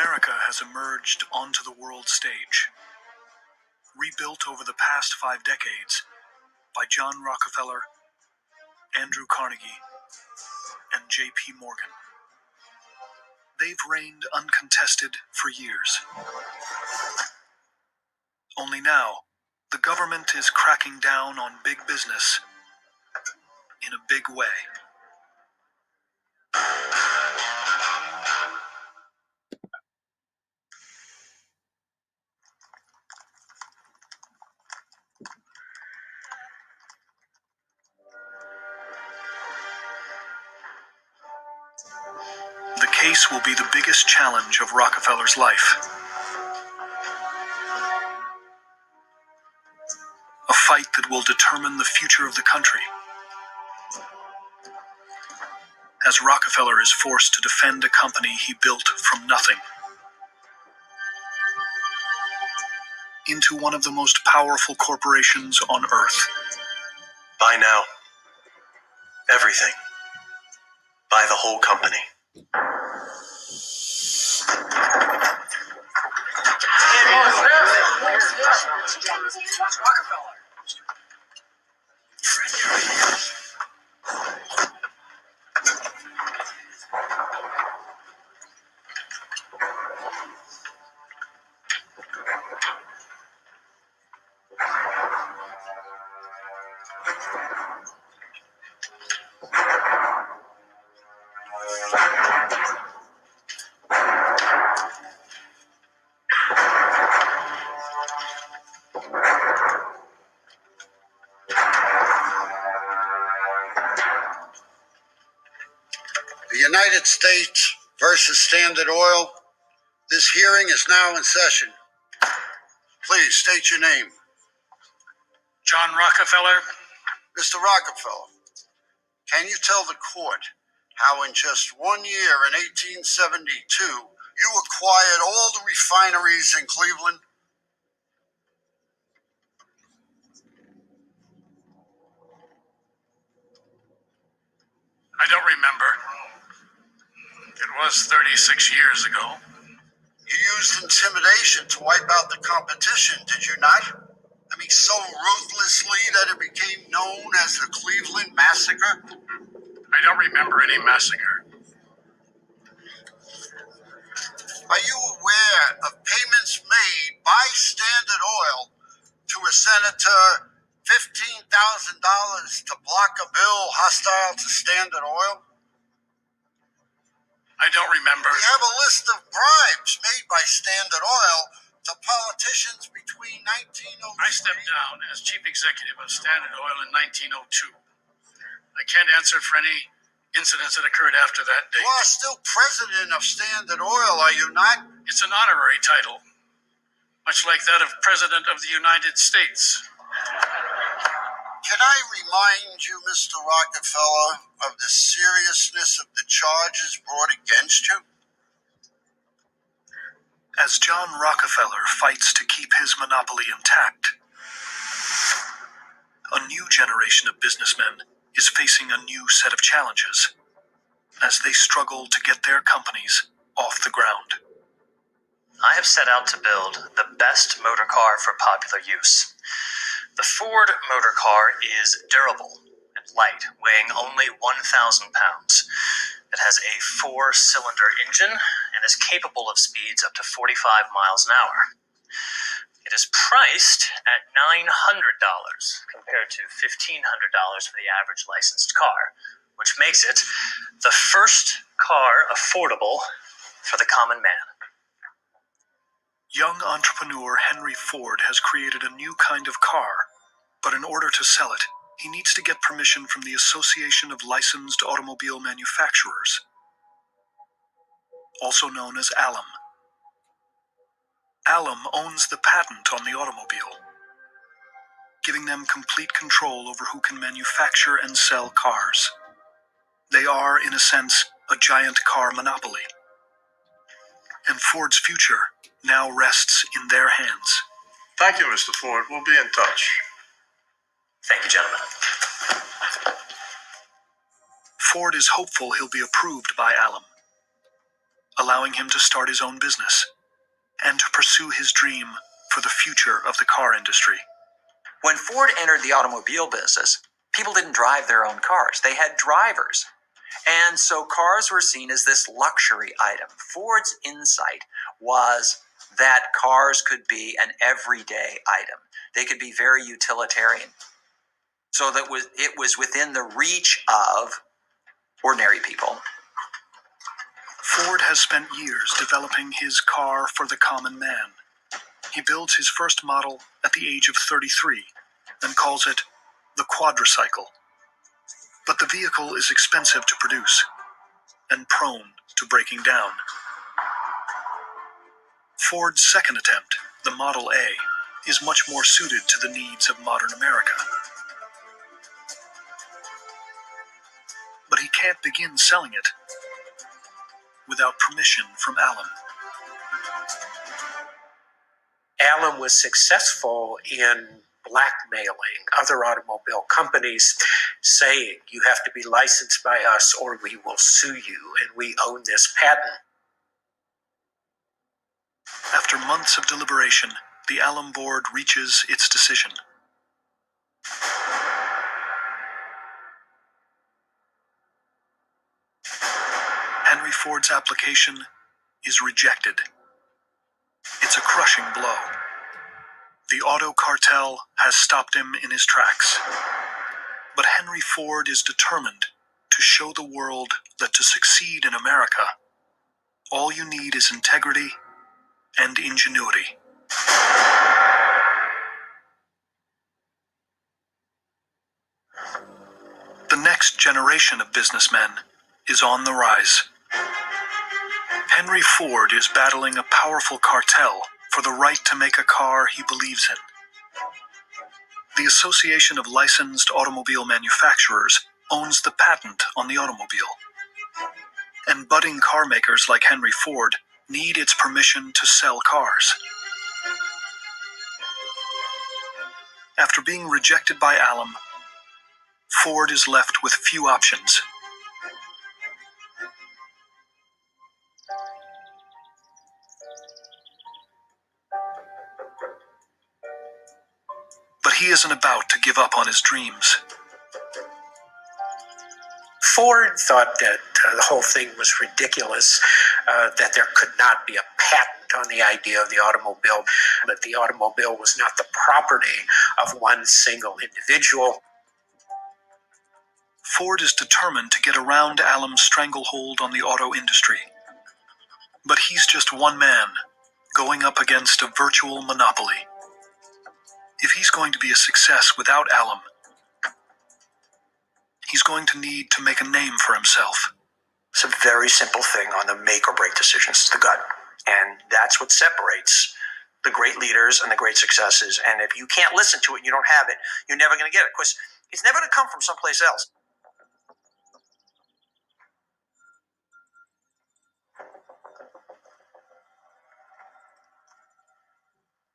America has emerged onto the world stage, rebuilt over the past 5 decades by John Rockefeller, Andrew Carnegie, and J.P. Morgan. They've reigned uncontested for years. Only now, the government is cracking down on big business in a big way. The case will be the biggest challenge of Rockefeller's life. A fight that will determine the future of the country. As Rockefeller is forced to defend a company he built from nothing into one of the most powerful corporations on Earth. Buy now. Everything. Buy the whole company. The United States versus Standard Oil. This hearing is now in session. Please state your name. John Rockefeller. Mr. Rockefeller, can you tell the court how in just 1 year in 1872 you acquired all the refineries in Cleveland? I don't remember. It was 36 years ago. You used intimidation to wipe out the competition, did you not? I mean, so ruthlessly that it became known as the Cleveland Massacre? I don't remember any massacre. Are you aware of payments made by Standard Oil to a senator, $15,000 to block a bill hostile to Standard Oil? I don't remember. We have a list of bribes made by Standard Oil to politicians between 1903. I stepped down as chief executive of Standard Oil in 1902. I can't answer for any incidents that occurred after that date. You are still president of Standard Oil, are you not? It's an honorary title, much like that of President of the United States. Can I remind you, Mr. Rockefeller, of the seriousness of the charges brought against you? As John Rockefeller fights to keep his monopoly intact, a new generation of businessmen is facing a new set of challenges as they struggle to get their companies off the ground. I have set out to build the best motor car for popular use. The Ford motor car is durable and light, weighing only 1,000 pounds. It has a 4-cylinder engine and is capable of speeds up to 45 miles an hour. It is priced at $900 compared to $1,500 for the average licensed car, which makes it the first car affordable for the common man. Young entrepreneur Henry Ford has created a new kind of car, but in order to sell it, he needs to get permission from the Association of Licensed Automobile Manufacturers, also known as ALLAM. ALLAM owns the patent on the automobile, giving them complete control over who can manufacture and sell cars. They are, in a sense, a giant car monopoly. And Ford's future now rests in their hands. Thank you, Mr. Ford. We'll be in touch. Thank you, gentlemen. Ford is hopeful he'll be approved by ALLAM, allowing allowing him to start his own business and to pursue his dream for the future of the car industry. When Ford entered the automobile business, people didn't drive their own cars. They had drivers. And so cars were seen as this luxury item. Ford's insight was that cars could be an everyday item. They could be very utilitarian. So that it was within the reach of ordinary people. Ford has spent years developing his car for the common man. He builds his first model at the age of 33 and calls it the quadricycle. But the vehicle is expensive to produce and prone to breaking down. Ford's second attempt, the Model A, is much more suited to the needs of modern America. But he can't begin selling it without permission from Allen. Allen was successful in blackmailing other automobile companies, saying, you have to be licensed by us or we will sue you, and we own this patent. After months of deliberation, the Allen board reaches its decision. Henry Ford's application is rejected. It's a crushing blow. The auto cartel has stopped him in his tracks. But Henry Ford is determined to show the world that to succeed in America, all you need is integrity and ingenuity. The next generation of businessmen is on the rise. Henry Ford is battling a powerful cartel for the right to make a car he believes in. The Association of Licensed Automobile Manufacturers owns the patent on the automobile. And budding car makers like Henry Ford need its permission to sell cars. After being rejected by Allen, Ford is left with few options. But he isn't about to give up on his dreams. Ford thought that the whole thing was ridiculous, that there could not be a patent on the idea of the automobile, that the automobile was not the property of one single individual. Ford is determined to get around Allen's stranglehold on the auto industry. But he's just one man, going up against a virtual monopoly. If he's going to be a success without Allen, he's going to need to make a name for himself. It's a very simple thing on the make or break decisions, the gut. And that's what separates the great leaders and the great successes. And if you can't listen to it and you don't have it, you're never going to get it. Because it's never going to come from someplace else.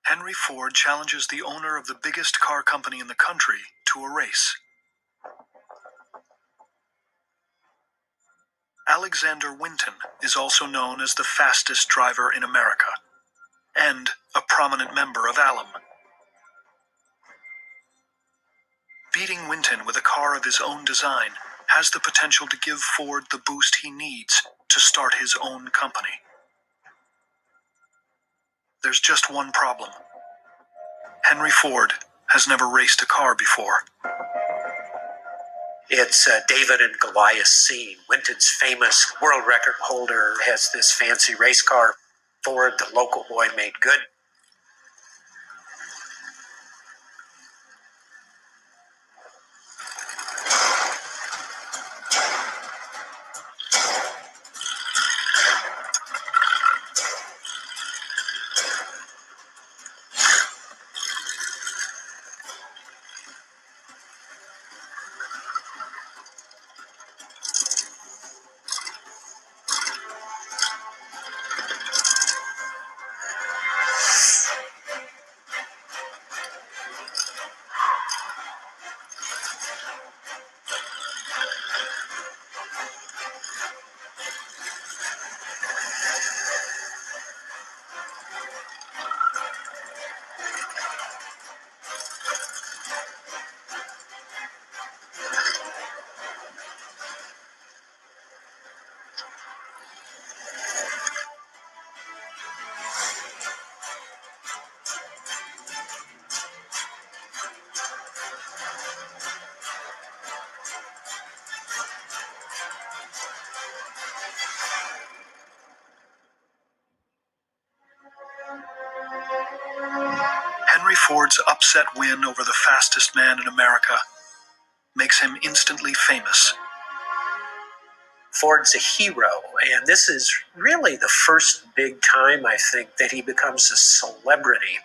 Henry Ford challenges the owner of the biggest car company in the country to a race. Alexander Winton is also known as the fastest driver in America, and a prominent member of Allen. Beating Winton with a car of his own design has the potential to give Ford the boost he needs to start his own company. There's just one problem. Henry Ford has never raced a car before. It's a David and Goliath scene. Winton's famous world record holder has this fancy race car. Ford, the local boy, made good. Ford's upset win over the fastest man in America makes him instantly famous. Ford's a hero, and this is really the first big time, I think, that he becomes a celebrity.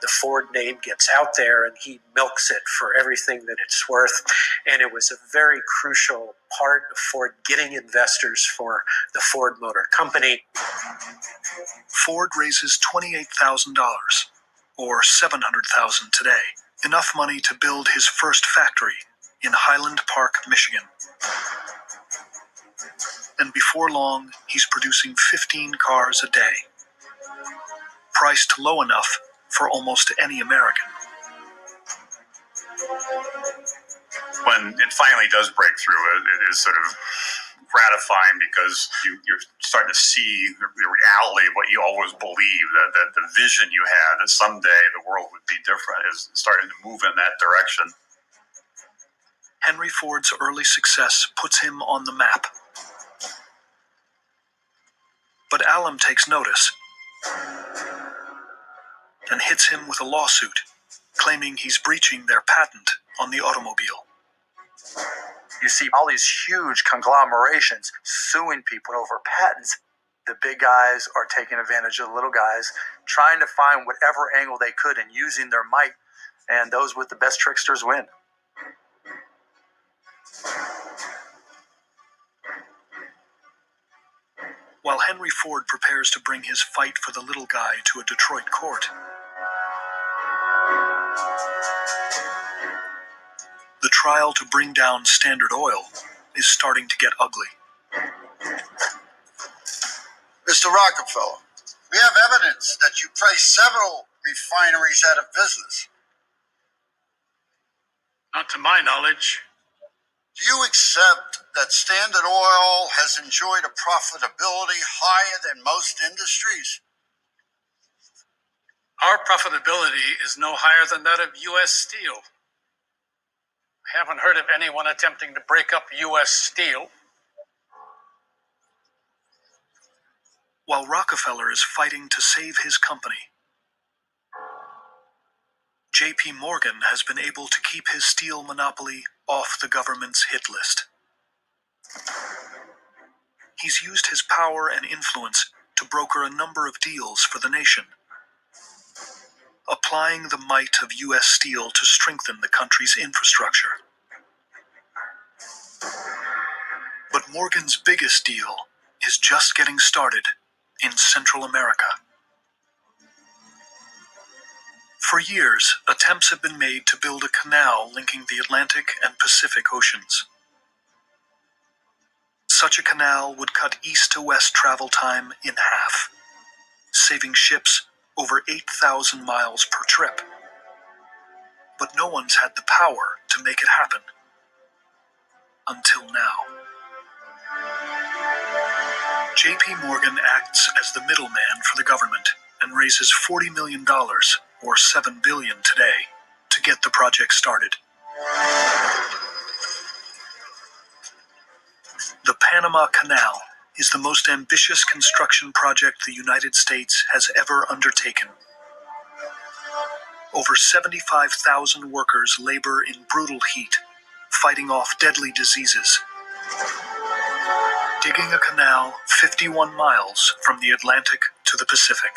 The Ford name gets out there, and he milks it for everything that it's worth, and it was a very crucial part of Ford getting investors for the Ford Motor Company. Ford raises $28,000, or $700,000 today, enough money to build his first factory in Highland Park, Michigan. And before long, he's producing 15 cars a day, priced low enough for almost any American. When it finally does break through, it is sort of gratifying because you're starting to see the reality of what you always believed, that the vision you had that someday the world would be different is starting to move in that direction. Henry Ford's early success puts him on the map. But Alum takes notice and hits him with a lawsuit, claiming he's breaching their patent on the automobile. You see all these huge conglomerations suing people over patents. The big guys are taking advantage of the little guys, trying to find whatever angle they could and using their might, and those with the best tricksters win. While Henry Ford prepares to bring his fight for the little guy to a Detroit court, the trial to bring down Standard Oil is starting to get ugly. Mr. Rockefeller, we have evidence that you placed several refineries out of business. Not to my knowledge. Do you accept that Standard Oil has enjoyed a profitability higher than most industries? Our profitability is no higher than that of U.S. Steel. I haven't heard of anyone attempting to break up U.S. Steel. While Rockefeller is fighting to save his company, J.P. Morgan has been able to keep his steel monopoly off the government's hit list. He's used his power and influence to broker a number of deals for the nation, applying the might of U.S. Steel to strengthen the country's infrastructure. But Morgan's biggest deal is just getting started in Central America. For years, attempts have been made to build a canal linking the Atlantic and Pacific Oceans. Such a canal would cut east to west travel time in half, saving ships over 8,000 miles per trip. But no one's had the power to make it happen. Until now. J.P. Morgan acts as the middleman for the government and raises $40 million, or $7 billion today, to get the project started. The Panama Canal is the most ambitious construction project the United States has ever undertaken. Over 75,000 workers labor in brutal heat, fighting off deadly diseases, digging a canal 51 miles from the Atlantic to the Pacific.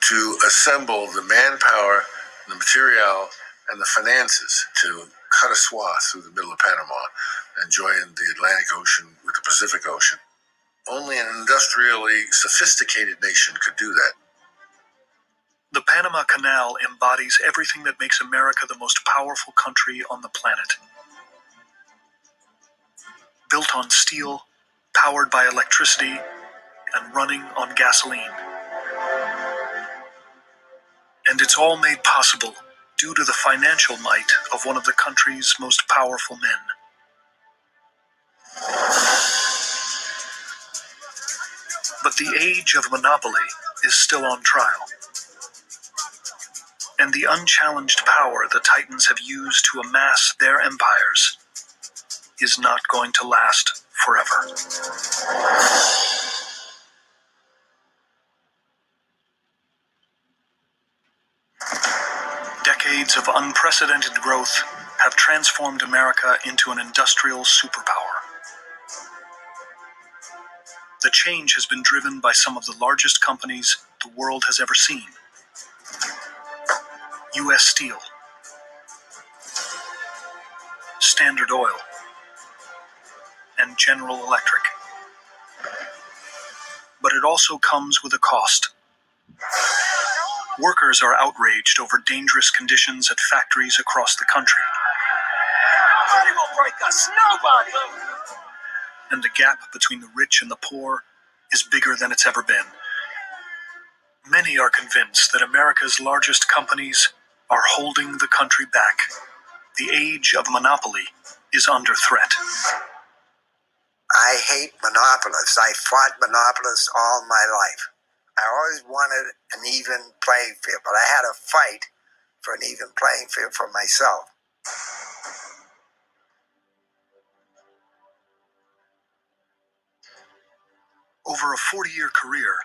To assemble the manpower, the material, and the finances to cut a swath through the middle of Panama and join the Atlantic Ocean with the Pacific Ocean. Only an industrially sophisticated nation could do that. The Panama Canal embodies everything that makes America the most powerful country on the planet. Built on steel, powered by electricity, and running on gasoline. And it's all made possible due to the financial might of one of the country's most powerful men. But the age of monopoly is still on trial. And and the unchallenged power the Titans have used to amass their empires is not going to last forever. Decades of unprecedented growth have transformed America into an industrial superpower. The change has been driven by some of the largest companies the world has ever seen. U.S. Steel, Standard Oil, and General Electric. But it also comes with a cost. Workers are outraged over dangerous conditions at factories across the country. Nobody will break us, nobody! And the gap between the rich and the poor is bigger than it's ever been. Many are convinced that America's largest companies are holding the country back. The age of monopoly is under threat. I hate monopolists. I fought monopolists all my life. I always wanted an even playing field, but I had to fight for an even playing field for myself. Over a 40-year career,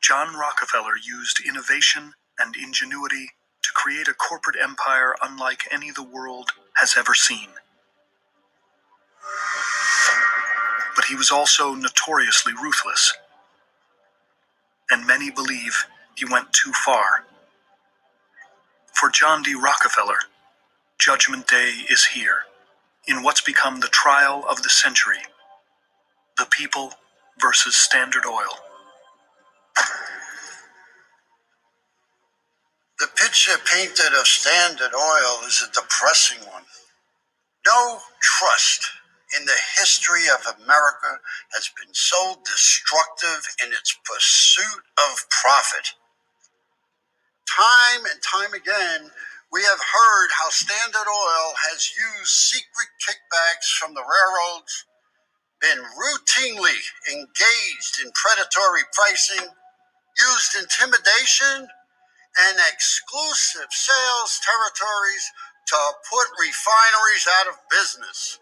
John Rockefeller used innovation and ingenuity to create a corporate empire unlike any the world has ever seen. But he was also notoriously ruthless, and many believe he went too far. For John D. Rockefeller, Judgment Day is here, in what's become the trial of the century: the people versus Standard Oil. The picture painted of Standard Oil is a depressing one. No trust in the history of America has been so destructive in its pursuit of profit. Time and time again, we have heard how Standard Oil has used secret kickbacks from the railroads, been routinely engaged in predatory pricing, used intimidation and exclusive sales territories to put refineries out of business.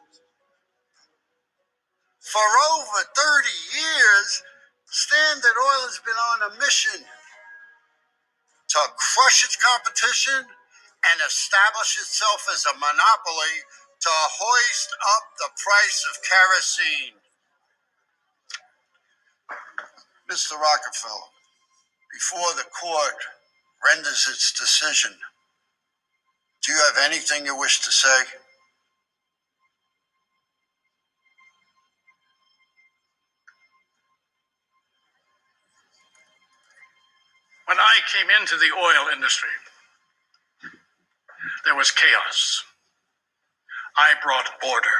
For over 30 years, Standard Oil has been on a mission to crush its competition and establish itself as a monopoly to hoist up the price of kerosene. Mr. Rockefeller, before the court renders its decision, do you have anything you wish to say? When I came into the oil industry, there was chaos. I brought order.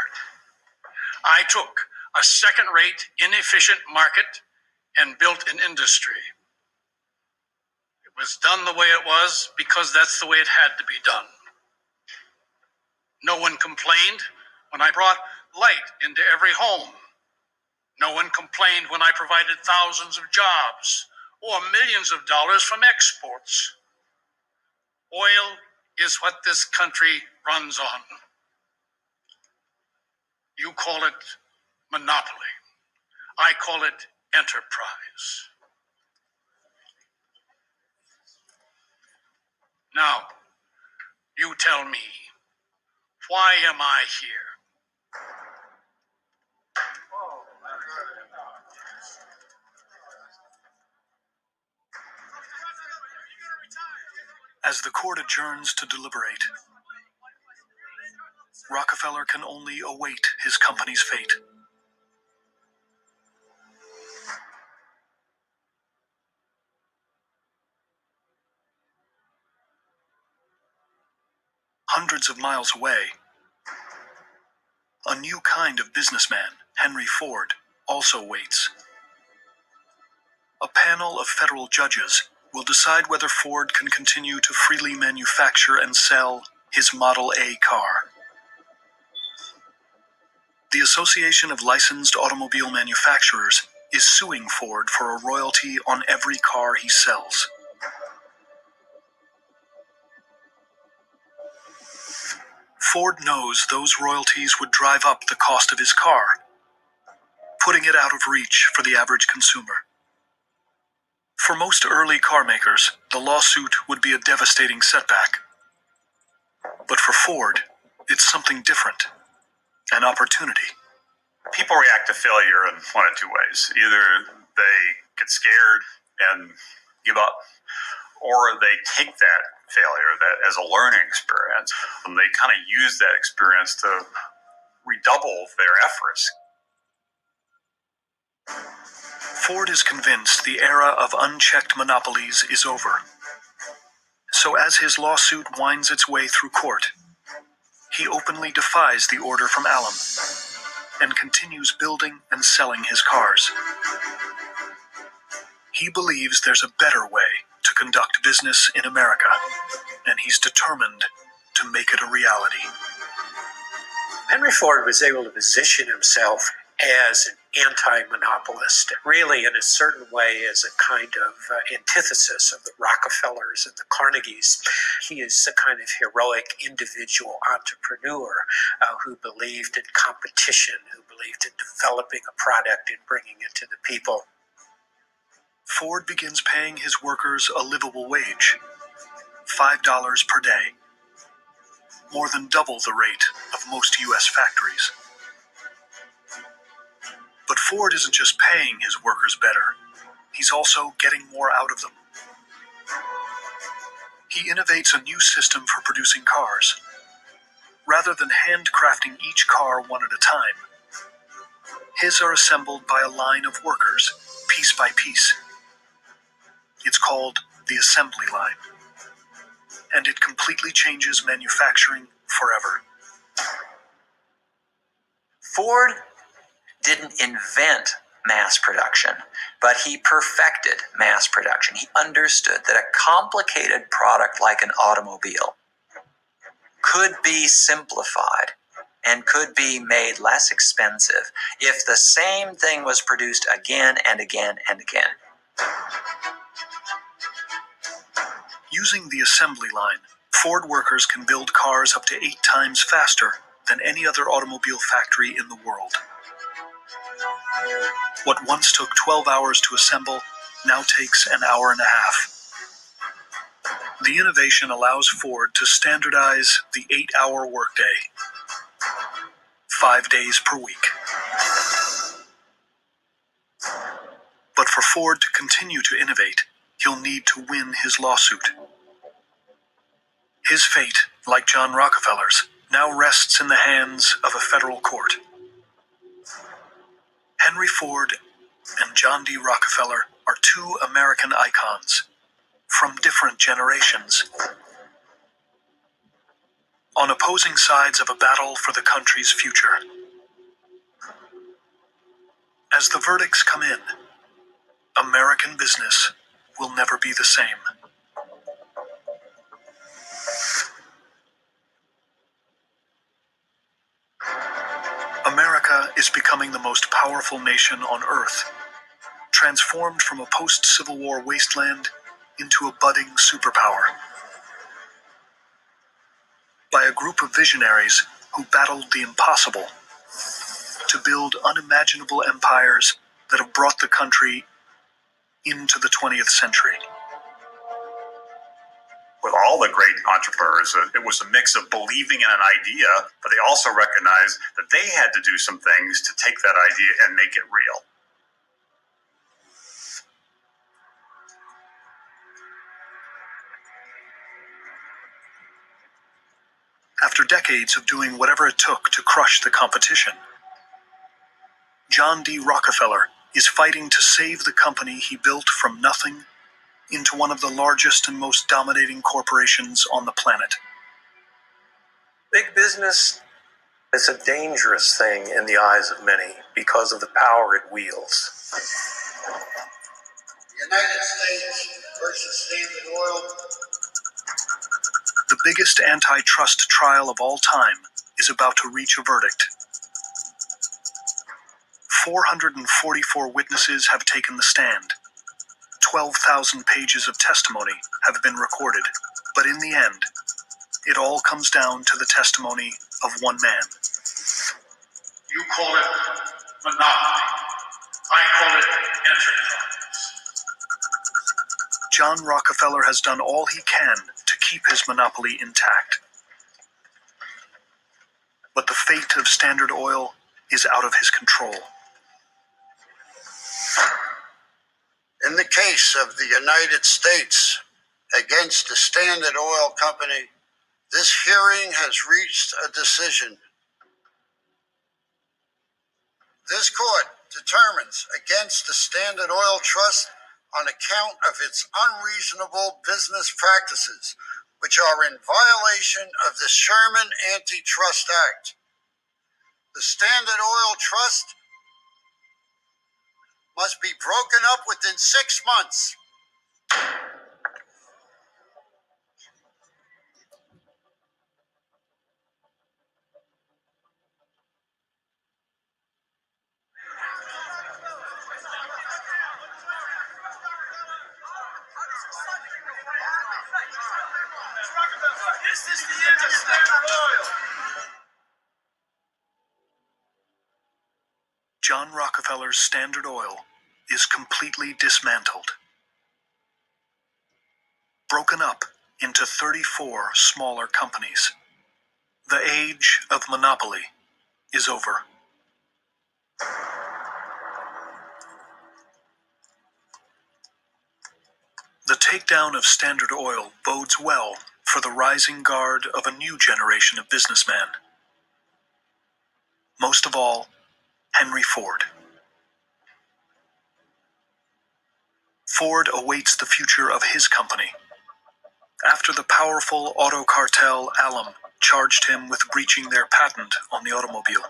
I took a second-rate, inefficient market and built an industry. It was done the way it was because that's the way it had to be done. No one complained when I brought light into every home. No one complained when I provided thousands of jobs or millions of dollars from exports. Oil is what this country runs on. You call it monopoly. I call it enterprise. Now, you tell me, why am I here? As the court adjourns to deliberate, Rockefeller can only await his company's fate. Hundreds of miles away, a new kind of businessman, Henry Ford, also waits. A panel of federal judges will decide whether Ford can continue to freely manufacture and sell his Model A car. The Association of Licensed Automobile Manufacturers is suing Ford for a royalty on every car he sells. Ford knows those royalties would drive up the cost of his car, putting it out of reach for the average consumer. For most early car makers, the lawsuit would be a devastating setback. But for Ford, it's something different, an opportunity. People react to failure in one of two ways. Either they get scared and give up, or they take that failure as a learning experience, and they kind of use that experience to redouble their efforts. Ford is convinced the era of unchecked monopolies is over. So as his lawsuit winds its way through court, he openly defies the order from Allen and continues building and selling his cars. He believes there's a better way to conduct business in America, and he's determined to make it a reality. Henry Ford was able to position himself as an anti-monopolist, really in a certain way as a kind of antithesis of the Rockefellers and the Carnegies. He is a kind of heroic individual entrepreneur who believed in competition, who believed in developing a product and bringing it to the people. Ford begins paying his workers a livable wage, $5 per day, more than double the rate of most U.S. factories. But Ford isn't just paying his workers better, he's also getting more out of them. He innovates a new system for producing cars. Rather than handcrafting each car one at a time, his are assembled by a line of workers, piece by piece. It's called the assembly line, and it completely changes manufacturing forever. Ford didn't invent mass production, but he perfected mass production. He understood that a complicated product like an automobile could be simplified and could be made less expensive if the same thing was produced again and again and again. Using the assembly line, Ford workers can build cars up to 8 times faster than any other automobile factory in the world. What once took 12 hours to assemble now takes an hour and a half. The innovation allows Ford to standardize the 8-hour workday, 5 days per week. But for Ford to continue to innovate, he'll need to win his lawsuit. His fate, like John Rockefeller's, now rests in the hands of a federal court. Henry Ford and John D. Rockefeller are two American icons from different generations, on opposing sides of a battle for the country's future. As the verdicts come in, American business will never be the same. America is becoming the most powerful nation on earth, transformed from a post-Civil War wasteland into a budding superpower. By a group of visionaries who battled the impossible to build unimaginable empires that have brought the country into the 20th century. With all the great entrepreneurs, it was a mix of believing in an idea, but they also recognized that they had to do some things to take that idea and make it real. After decades of doing whatever it took to crush the competition, John D. Rockefeller is fighting to save the company he built from nothing into one of the largest and most dominating corporations on the planet. Big business is a dangerous thing in the eyes of many because of the power it wields. United States versus Standard Oil. The biggest antitrust trial of all time is about to reach a verdict. 444 witnesses have taken the stand. 12,000 pages of testimony have been recorded, but in the end, it all comes down to the testimony of one man. You call it monopoly. I call it enterprise. John Rockefeller has done all he can to keep his monopoly intact. But the fate of Standard Oil is out of his control. In the case of the United States against the Standard Oil Company, this hearing has reached a decision. This court determines against the Standard Oil Trust on account of its unreasonable business practices, which are in violation of the Sherman Antitrust Act. The Standard Oil Trust must be broken up within 6 months. This is the end of Standard Oil. John Rockefeller's Standard Oil is completely dismantled, broken up into 34 smaller companies. The age of monopoly is over. The takedown of Standard Oil bodes well for the rising guard of a new generation of businessmen. Most of all, Henry Ford. Ford awaits the future of his company after the powerful auto cartel Alum charged him with breaching their patent on the automobile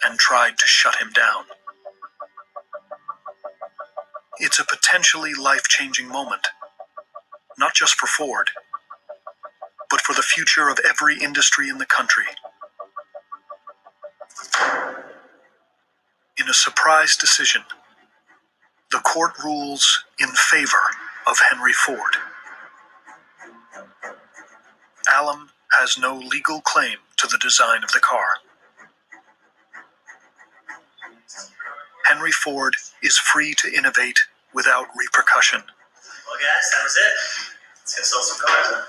and tried to shut him down. It's a potentially life-changing moment, not just for Ford, but for the future of every industry in the country. In a surprise decision, the court rules in favor of Henry Ford. Alum has no legal claim to the design of the car. Henry Ford is free to innovate without repercussion. Well, guys, that was it. Let's go sell some cars.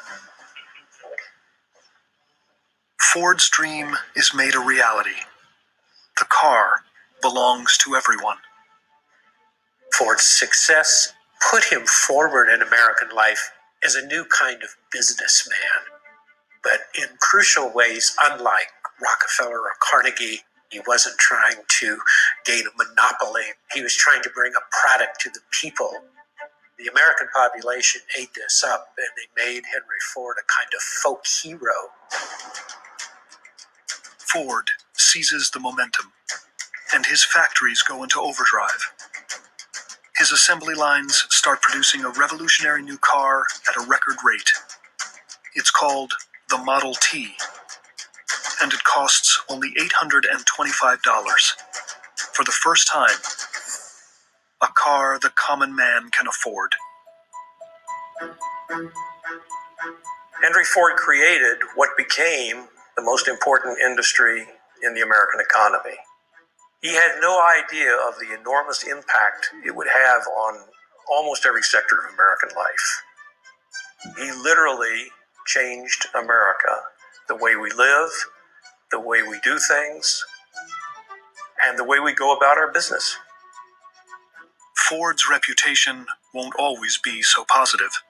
Ford's dream is made a reality. The car belongs to everyone. Ford's success put him forward in American life as a new kind of businessman. But in crucial ways, unlike Rockefeller or Carnegie, he wasn't trying to gain a monopoly. He was trying to bring a product to the people. The American population ate this up, and they made Henry Ford a kind of folk hero. Ford seizes the momentum, and his factories go into overdrive. His assembly lines start producing a revolutionary new car at a record rate. It's called the Model T, and it costs only $825. For the first time, a car the common man can afford. Henry Ford created what became the most important industry in the American economy. He had no idea of the enormous impact it would have on almost every sector of American life. He literally changed America, the way we live, the way we do things, and the way we go about our business. Ford's reputation won't always be so positive,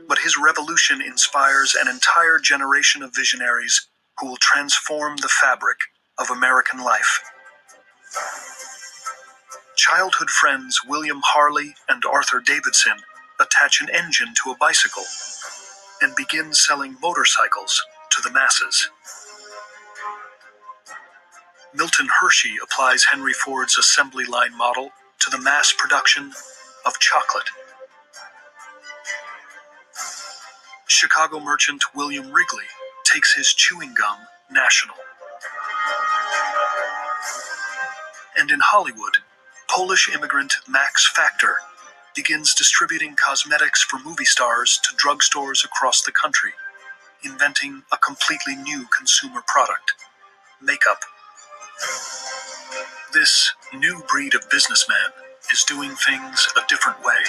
but his revolution inspires an entire generation of visionaries who will transform the fabric of American life. Childhood friends William Harley and Arthur Davidson attach an engine to a bicycle and begin selling motorcycles to the masses. Milton Hershey applies Henry Ford's assembly line model to the mass production of chocolate. Chicago merchant William Wrigley takes his chewing gum national. And in Hollywood, Polish immigrant Max Factor begins distributing cosmetics for movie stars to drugstores across the country, inventing a completely new consumer product: makeup. This new breed of businessman is doing things a different way.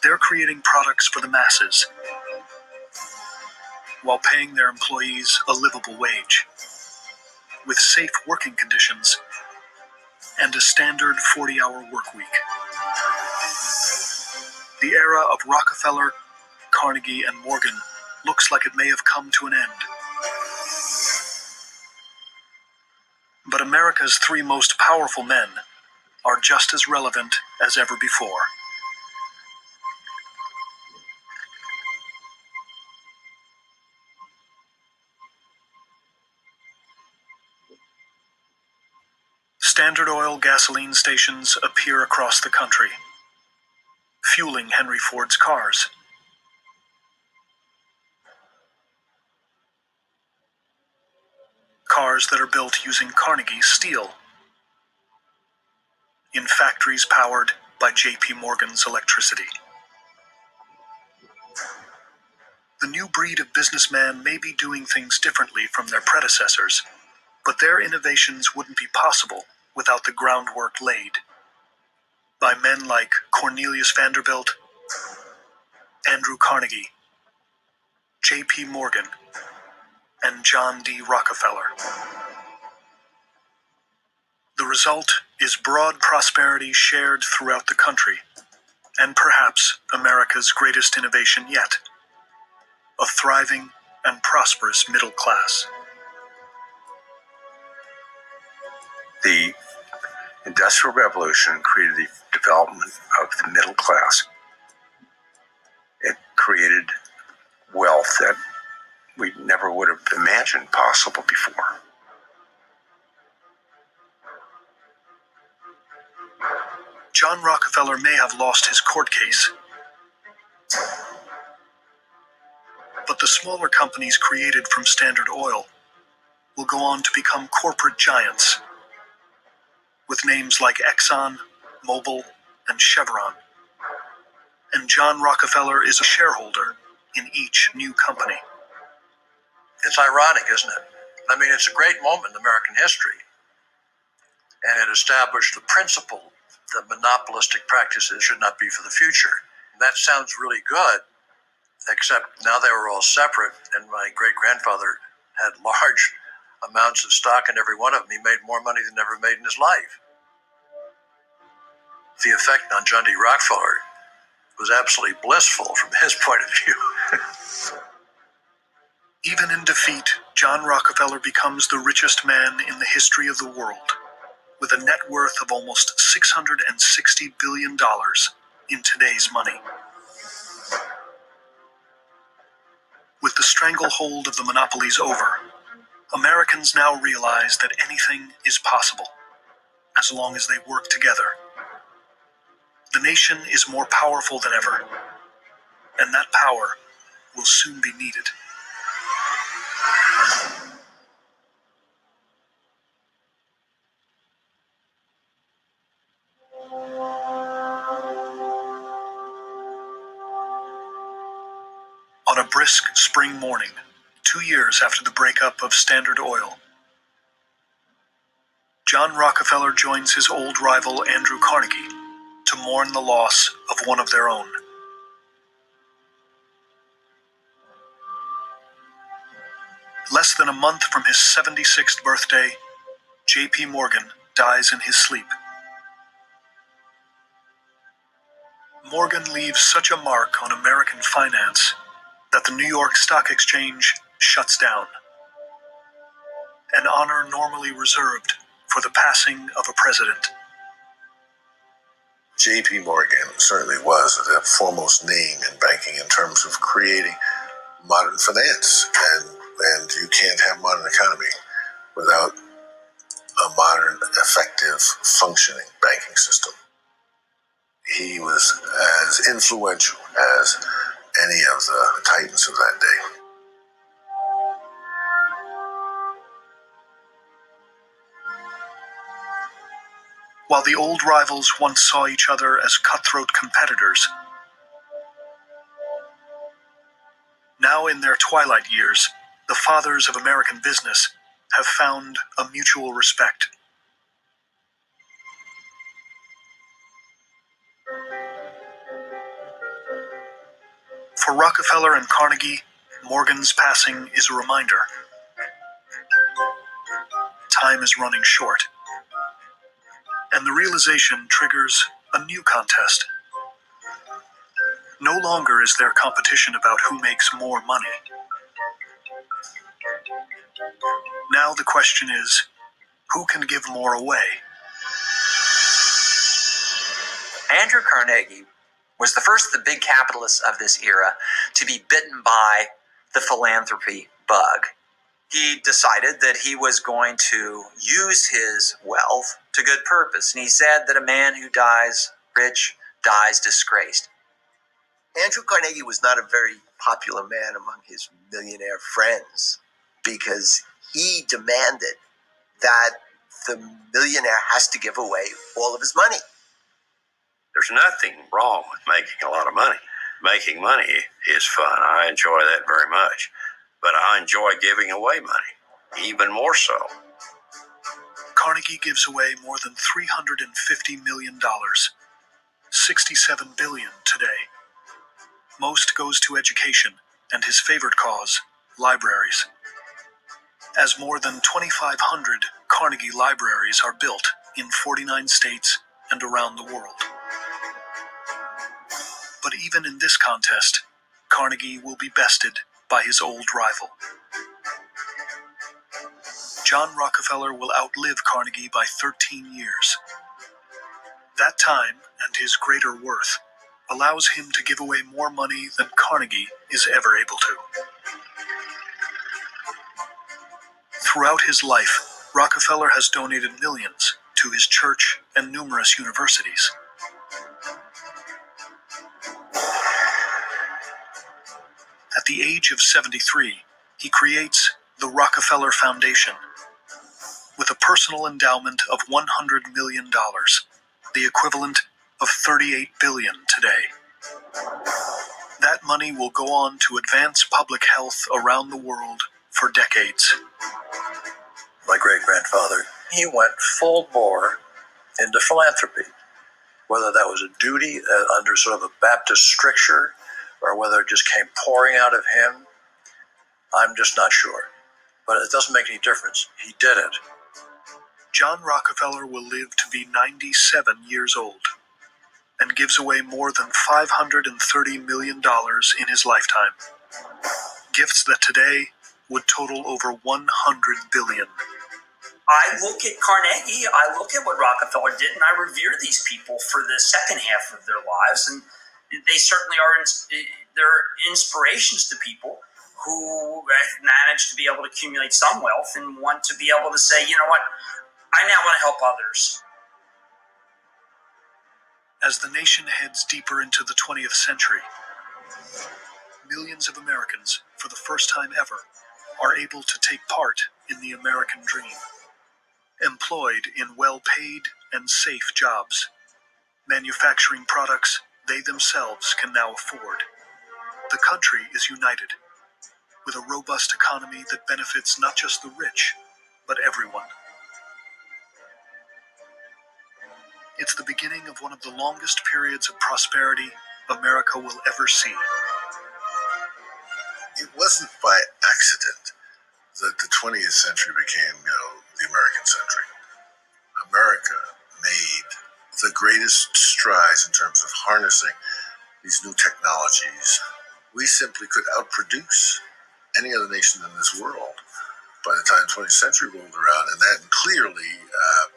They're creating products for the masses while paying their employees a livable wage, with safe working conditions and a standard 40-hour work week. The era of Rockefeller, Carnegie, and Morgan looks like it may have come to an end. But America's three most powerful men are just as relevant as ever before. Standard Oil gasoline stations appear across the country, fueling Henry Ford's cars. Cars that are built using Carnegie steel, in factories powered by J.P. Morgan's electricity. The new breed of businessman may be doing things differently from their predecessors, but their innovations wouldn't be possible without the groundwork laid by men like Cornelius Vanderbilt, Andrew Carnegie, J.P. Morgan, and John D. Rockefeller. The result is broad prosperity shared throughout the country, and perhaps America's greatest innovation yet: a thriving and prosperous middle class. The Industrial Revolution created the development of the middle class. It created wealth that we never would have imagined possible before. John Rockefeller may have lost his court case, but the smaller companies created from Standard Oil will go on to become corporate giants, with names like Exxon, Mobil, and Chevron. And John Rockefeller is a shareholder in each new company. It's ironic, isn't it? I mean, it's a great moment in American history, and it established the principle that monopolistic practices should not be for the future. That sounds really good, except now they were all separate, and my great-grandfather had large amounts of stock in every one of them. He made more money than ever made in his life. The effect on John D. Rockefeller was absolutely blissful from his point of view. Even in defeat, John Rockefeller becomes the richest man in the history of the world, with a net worth of almost $660 billion in today's money. With the stranglehold of the monopolies over, Americans now realize that anything is possible, as long as they work together. The nation is more powerful than ever, and that power will soon be needed. On a brisk spring morning, 2 years after the breakup of Standard Oil, John Rockefeller joins his old rival Andrew Carnegie to mourn the loss of one of their own. Less than a month from his 76th birthday, J.P. Morgan dies in his sleep. Morgan leaves such a mark on American finance that the New York Stock Exchange shuts down, an honor normally reserved for the passing of a president. J.P. Morgan certainly was the foremost name in banking in terms of creating modern finance, and you can't have modern economy without a modern, effective, functioning banking system. He was as influential as any of the titans of that day. While the old rivals once saw each other as cutthroat competitors, now in their twilight years, the fathers of American business have found a mutual respect. For Rockefeller and Carnegie, Morgan's passing is a reminder. Time is running short, and the realization triggers a new contest. No longer is there competition about who makes more money. Now the question is, who can give more away? Andrew Carnegie was the first of the big capitalists of this era to be bitten by the philanthropy bug. He decided that he was going to use his wealth to good purpose, and he said that a man who dies rich dies disgraced. Andrew Carnegie was not a very popular man among his millionaire friends because he demanded that the millionaire has to give away all of his money. There's nothing wrong with making a lot of money. Making money is fun. I enjoy that very much. But I enjoy giving away money, even more so. Carnegie gives away more than $350 million, $67 billion today. Most goes to education and his favorite cause, libraries. As more than 2,500 Carnegie libraries are built in 49 states and around the world. But even in this contest, Carnegie will be bested by his old rival. John Rockefeller will outlive Carnegie by 13 years. That time and his greater worth allows him to give away more money than Carnegie is ever able to. Throughout his life, Rockefeller has donated millions to his church and numerous universities. At the age of 73, he creates the Rockefeller Foundation with a personal endowment of $100 million, the equivalent of $38 billion today. That money will go on to advance public health around the world for decades. My great-grandfather, he went full bore into philanthropy, whether that was a duty under sort of a Baptist stricture or whether it just came pouring out of him, I'm just not sure. But it doesn't make any difference. He did it. John Rockefeller will live to be 97 years old and gives away more than $530 million in his lifetime. Gifts that today would total over $100 billion. I look at Carnegie, I look at what Rockefeller did, and I revere these people for the second half of their lives. And they certainly are they're inspirations to people who have managed to be able to accumulate some wealth and want to be able to say, you know what, I now want to help others. As the nation heads deeper into the 20th century, millions of Americans, for the first time ever, are able to take part in the American dream. Employed in well-paid and safe jobs, manufacturing products they themselves can now afford. The country is united, with a robust economy that benefits not just the rich, but everyone. It's the beginning of one of the longest periods of prosperity America will ever see. It wasn't by accident that the 20th century became, the American century. America made the greatest strides in terms of harnessing these new technologies. We simply could outproduce any other nation in this world by the time the 20th century rolled around, and that clearly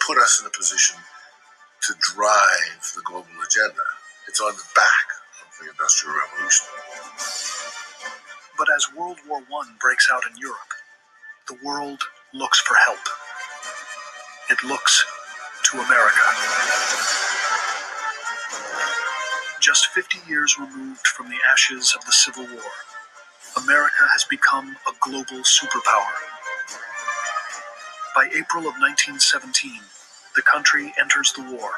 put us in a position to drive the global agenda. It's on the back of the Industrial Revolution. But as World War I breaks out in Europe, the world looks for help. It looks to America. Just 50 years removed from the ashes of the Civil War, America has become a global superpower. By April of 1917, the country enters the war,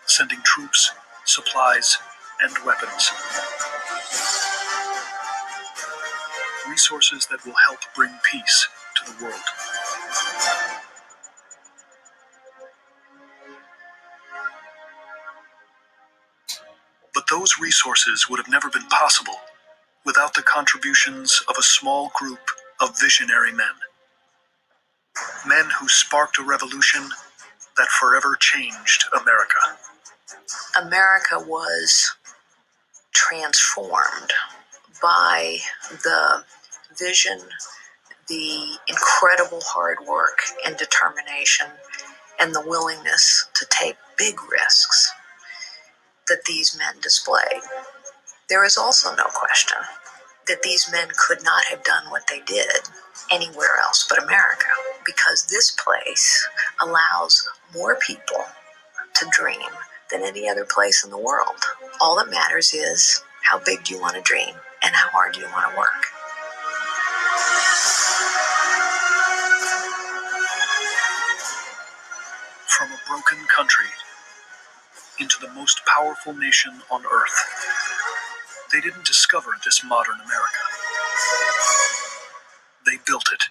sending troops, supplies, and weapons. Resources that will help bring peace to the world. But those resources would have never been possible without the contributions of a small group of visionary men. Men who sparked a revolution that forever changed America. America was transformed by the vision, the incredible hard work and determination, and the willingness to take big risks that these men displayed. There is also no question that these men could not have done what they did anywhere else but America, because this place allows more people to dream than any other place in the world. All that matters is how big do you want to dream and how hard do you want to work. From a broken country into the most powerful nation on earth, they didn't discover this modern America. They built it.